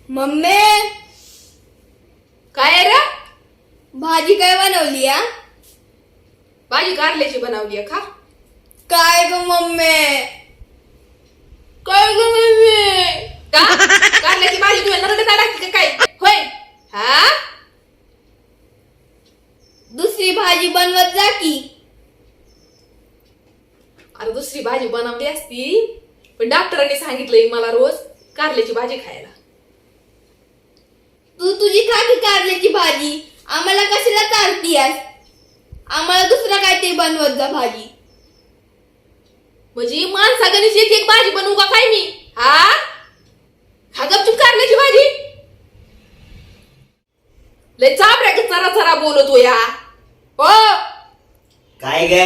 Mummy काय रे? भाजी काय बनवली या? भाजी कारल्याची बनवली आहे खा. काय ग मम्मी? काय ग मम्मी? का कारल्याची भाजी तुला नरडे टाकते काय होय? हा दुसरी भाजी बनवत जा की. अरे दुसरी भाजी बनवली असती पण डॉक्टरांनी सांगितलंय मला रोज कारल्याची भाजी खायला. तू तुझी खा की कारल्याची भाजी. आम्हाला कशाला चालतीयास? आम्हाला दुसरा काहीतरी बनवत जा भाजी. म्हणजे माणसागणीच एक एक भाजी बनवू का काय मी? हा खा गपचूप कारल्याची भाजी. लय चाबऱ्या चरा चरा बोलतो या. हो काय गे?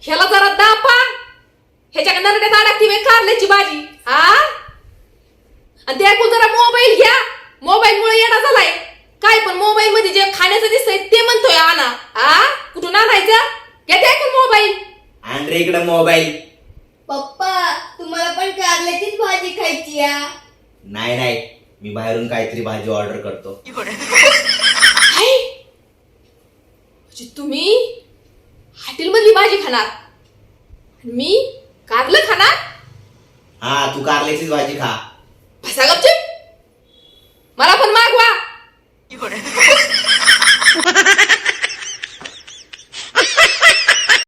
ह्याला जरा दापा. ह्याच्या नरड्यात अडकती बाई कारल्याची भाजी. हा आणि ते ऐकून जरा मोबाईल घ्या. मोबाईल मुळे येणा झालाय. काय पण मोबाईल मध्ये जे खाण्याचं दिसतंय ते म्हणतोय आणा. हा कुठून आणायचं? घ्या ते ऐकून मोबाईल. आण रे इकडे मोबाईल. पप्पा तुम्हाला पण कारल्याचीच भाजी खायची या? नाही नाही, मी बाहेरून काहीतरी भाजी ऑर्डर करतो. काय म्हणजे तुम्ही हॉटेल मधली भाजी खाणार आणि मी कारलं खाणार? हा, तू कारल्याचीच भाजी खा. बसा गपचूप. मला पण